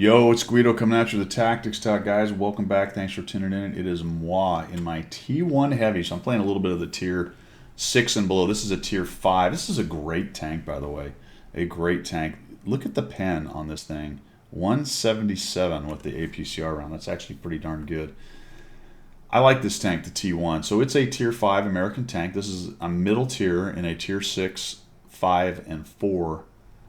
Yo, it's Guido coming at you with the Tactics Talk, guys. Welcome back. Thanks for tuning in. It is moi in my T1 Heavy. So I'm playing a little bit of the Tier 6 and below. This is a Tier 5. This is a great tank, by the way. A great tank. Look at the pen on this thing. 177 with the APCR round. That's actually pretty darn good. I like this tank, the T1. So it's a Tier 5 American tank. This is a middle tier in a Tier 6, 5, and 4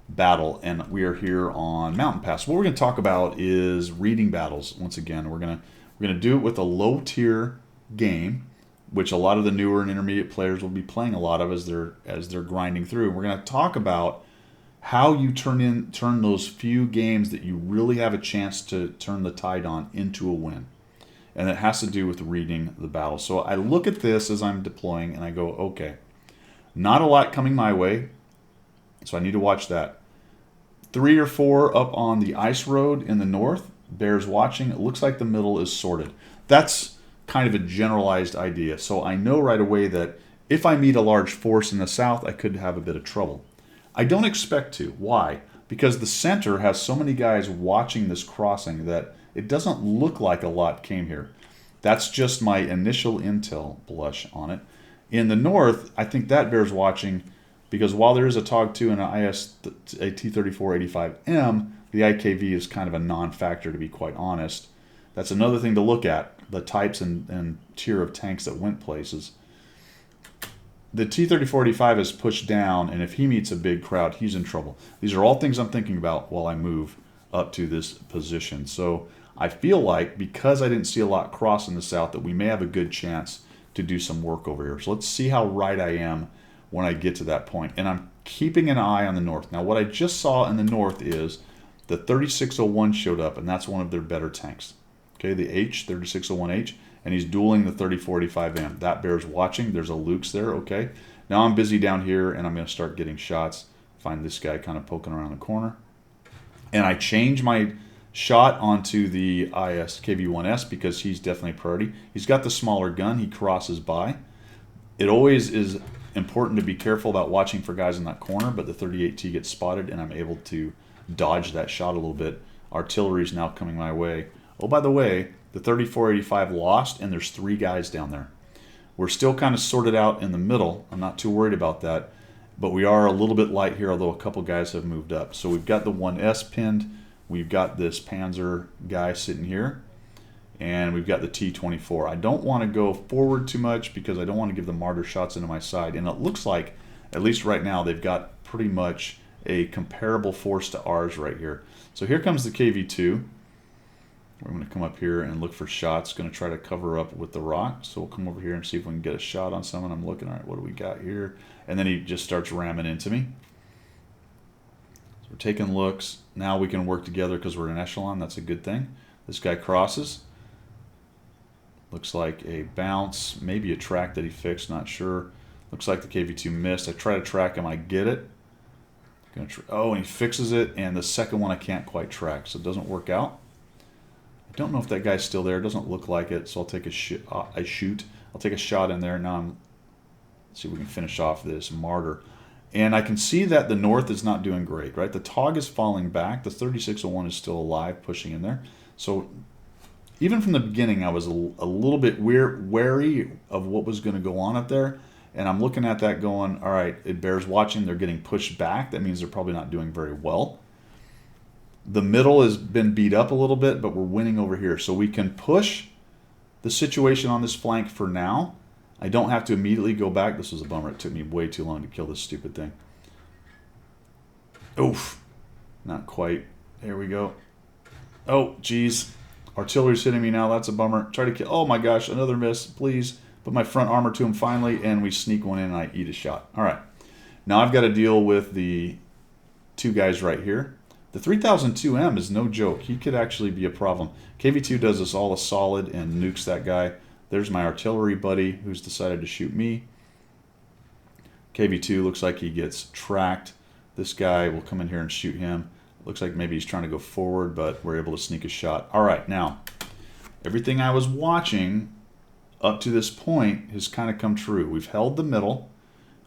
battle, and we are here on Mountain Pass. What we're going to talk about is reading battles. Once again, we're going to do it with a low tier game, which a lot of the newer and intermediate players will be playing a lot of as they're grinding through. We're going to talk about how you turn those few games that you really have a chance to turn the tide on into a win. And it has to do with reading the battle. So I look at this as I'm deploying and I go, okay, not a lot coming my way, so I need to watch that. 3 or 4 up on the ice road in the north. Bears watching. It looks like the middle is sorted. That's kind of a generalized idea. So I know right away that if I meet a large force in the south, I could have a bit of trouble. I don't expect to. Why? Because the center has so many guys watching this crossing that it doesn't look like a lot came here. That's just my initial intel blush on it. In the north, I think that bears watching, because while there is a TOG2 and a T-3485M, the IKV is kind of a non-factor, to be quite honest. That's another thing to look at, the types and tier of tanks that went places. The T-3485 is pushed down, and if he meets a big crowd, he's in trouble. These are all things I'm thinking about while I move up to this position. So I feel like, because I didn't see a lot cross in the south, that we may have a good chance to do some work over here. So let's see how right I am when I get to that point. And I'm keeping an eye on the north. Now, what I just saw in the north is the 3601 showed up, and that's one of their better tanks. Okay, the H3601H, and he's dueling the 3485M. That bears watching. There's a Luke's there. Okay, now I'm busy down here, and I'm going to start getting shots. Find this guy kind of poking around the corner, and I change my shot onto the IS-KV-1S because he's definitely priority. He's got the smaller gun. He crosses by. It always is important to be careful about watching for guys in that corner, but the 38T gets spotted, and I'm able to dodge that shot a little bit. Artillery is now coming my way. Oh, by the way, the 3485 lost, and there's 3 guys down there. We're still kind of sorted out in the middle. I'm not too worried about that, but we are a little bit light here, although a couple guys have moved up. So we've got the 1S pinned. We've got this Panzer guy sitting here, and we've got the T-24. I don't want to go forward too much because I don't want to give the martyr shots into my side. And it looks like, at least right now, they've got pretty much a comparable force to ours right here. So here comes the KV-2. We're going to come up here and look for shots. Going to try to cover up with the rock. So we'll come over here and see if we can get a shot on someone. I'm looking, all right, what do we got here? And then he just starts ramming into me. So we're taking looks. Now we can work together because we're in echelon. That's a good thing. This guy crosses. Looks like a bounce, maybe a track that he fixed, not sure. Looks like the KV-2 missed. I try to track him, I get it. Oh, and he fixes it, and the second one I can't quite track, so it doesn't work out. I don't know if that guy's still there. It doesn't look like it, so I'll take a shoot. I'll take a shot in there. Now let's see if we can finish off this martyr. And I can see that the north is not doing great, right? The TOG is falling back. The 3601 is still alive, pushing in there. So even from the beginning, I was a little bit wary of what was going to go on up there. And I'm looking at that going, all right, it bears watching. They're getting pushed back. That means they're probably not doing very well. The middle has been beat up a little bit, but we're winning over here. So we can push the situation on this flank for now. I don't have to immediately go back. This was a bummer. It took me way too long to kill this stupid thing. Oof. Not quite. There we go. Oh, geez. Artillery's hitting me now. That's a bummer. Try to kill. Oh, my gosh. Another miss. Please. Put my front armor to him finally, and we sneak one in, and I eat a shot. All right. Now I've got to deal with the 2 guys right here. The 3002M is no joke. He could actually be a problem. KV-2 does us all a solid and nukes that guy. There's my artillery buddy who's decided to shoot me. KV-2 looks like he gets tracked. This guy will come in here and shoot him. Looks like maybe he's trying to go forward, but we're able to sneak a shot. All right, now, everything I was watching up to this point has kind of come true. We've held the middle.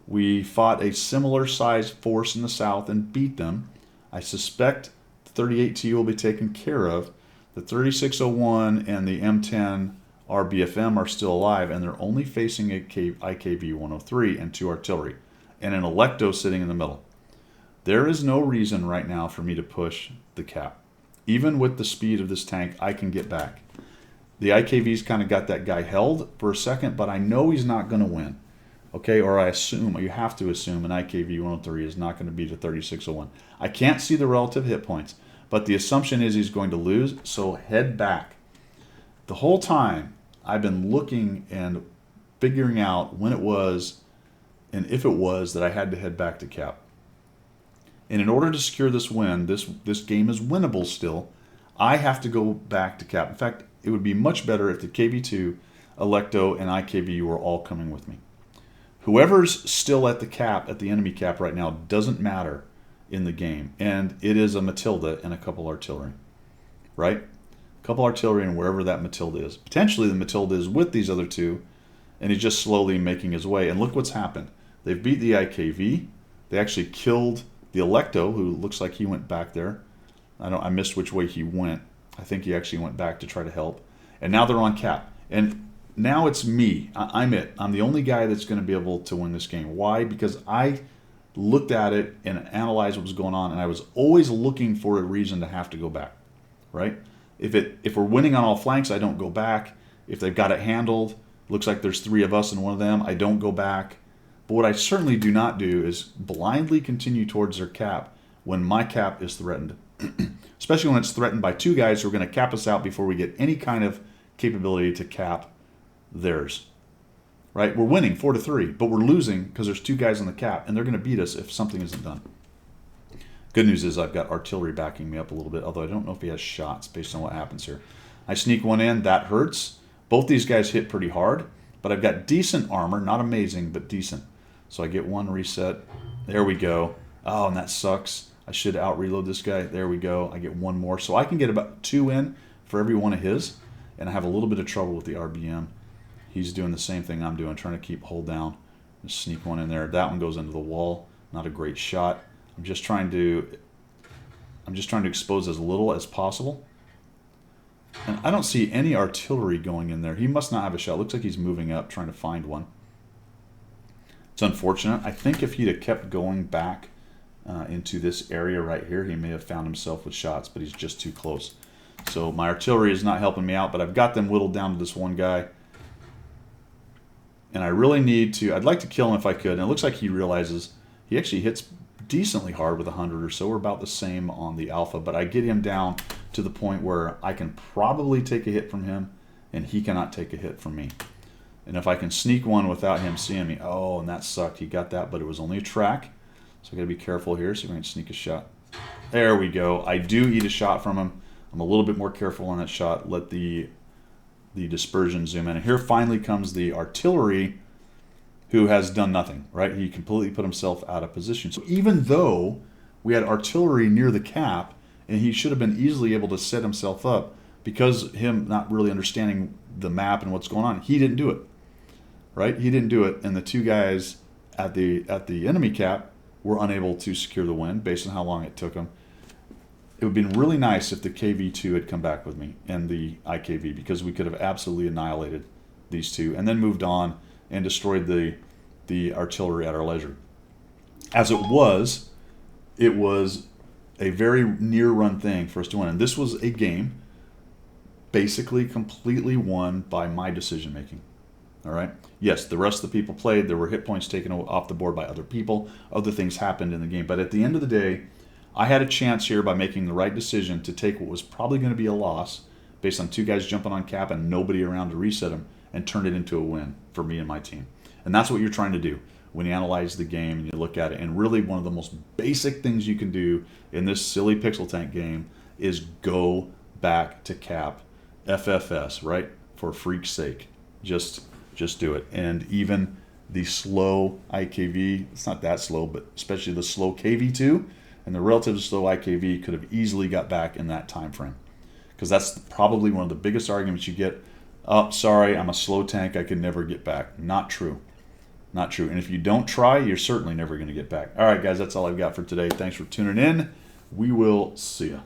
We fought a similar sized force in the south and beat them. I suspect 38T will be taken care of. The 3601 and the M10 RBFM are still alive, and they're only facing a IKV 103 and 2 artillery, and an Electo sitting in the middle. There is no reason right now for me to push the cap. Even with the speed of this tank, I can get back. The IKV's kind of got that guy held for a second, but I know he's not going to win. Okay, or I assume, or you have to assume, an IKV 103 is not going to beat a 3601. I can't see the relative hit points, but the assumption is he's going to lose, so head back. The whole time, I've been looking and figuring out when it was, and if it was, that I had to head back to cap. And in order to secure this win, this game is winnable still, I have to go back to cap. In fact, it would be much better if the KV2, Electo, and IKV were all coming with me. Whoever's still at the cap, at the enemy cap right now, doesn't matter in the game. And it is a Matilda and a couple artillery, right? A couple artillery and wherever that Matilda is. Potentially the Matilda is with these other two, and he's just slowly making his way. And look what's happened. They've beat the IKV. They actually killed the Electo, who looks like he went back there. I missed which way he went. I think he actually went back to try to help. And now they're on cap. And now it's me. I'm it. I'm the only guy that's going to be able to win this game. Why? Because I looked at it and analyzed what was going on, and I was always looking for a reason to have to go back, right? If we're winning on all flanks, I don't go back. If they've got it handled, looks like there's 3 of us and one of them, I don't go back. But what I certainly do not do is blindly continue towards their cap when my cap is threatened. Especially when it's threatened by 2 guys who are going to cap us out before we get any kind of capability to cap theirs. Right? We're winning 4-3, but we're losing because there's 2 guys on the cap, and they're going to beat us if something isn't done. Good news is I've got artillery backing me up a little bit, although I don't know if he has shots based on what happens here. I sneak one in, that hurts. Both these guys hit pretty hard, but I've got decent armor, not amazing, but decent. So I get 1 reset. There we go. Oh, and that sucks. I should out-reload this guy. There we go. I get 1 more. So I can get about 2 in for every one of his, and I have a little bit of trouble with the RBM. He's doing the same thing I'm doing, trying to keep hold down. Just sneak 1 in there. That one goes into the wall. Not a great shot. I'm just trying to expose as little as possible. And I don't see any artillery going in there. He must not have a shot. Looks like he's moving up, trying to find one. It's unfortunate. I think if he'd have kept going back into this area right here, he may have found himself with shots, but he's just too close. So my artillery is not helping me out, but I've got them whittled down to this one guy. And I really need to, I'd like to kill him if I could. And it looks like he realizes he actually hits decently hard with 100 or so. We're about the same on the Alpha, but I get him down to the point where I can probably take a hit from him, and he cannot take a hit from me. And if I can sneak one without him seeing me, oh, and that sucked. He got that, but it was only a track. So I got to be careful here, see if I can sneak a shot. There we go. I do eat a shot from him. I'm a little bit more careful on that shot. Let the dispersion zoom in. And here finally comes the artillery, who has done nothing, right? He completely put himself out of position. So even though we had artillery near the cap, and he should have been easily able to set himself up, because him not really understanding the map and what's going on, he didn't do it, right? He didn't do it, and the 2 guys at the enemy cap were unable to secure the win based on how long it took them. It would have been really nice if the KV2 had come back with me and the IKV, because we could have absolutely annihilated these 2 and then moved on and destroyed the artillery at our leisure. As it was a very near-run thing for us to win. And this was a game basically completely won by my decision-making. All right? Yes, the rest of the people played. There were hit points taken off the board by other people. Other things happened in the game. But at the end of the day, I had a chance here by making the right decision to take what was probably going to be a loss based on 2 guys jumping on cap and nobody around to reset them, and turn it into a win for me and my team. And that's what you're trying to do when you analyze the game and you look at it. And really one of the most basic things you can do in this silly Pixel Tank game is go back to cap FFS, right? For freak's sake. Just do it. And even the slow IKV, it's not that slow, but especially the slow KV2 and the relatively slow IKV could have easily got back in that time frame. Because that's probably one of the biggest arguments you get. Oh, sorry, I'm a slow tank, I can never get back. Not true. Not true. And if you don't try, you're certainly never going to get back. All right, guys, that's all I've got for today. Thanks for tuning in. We will see ya.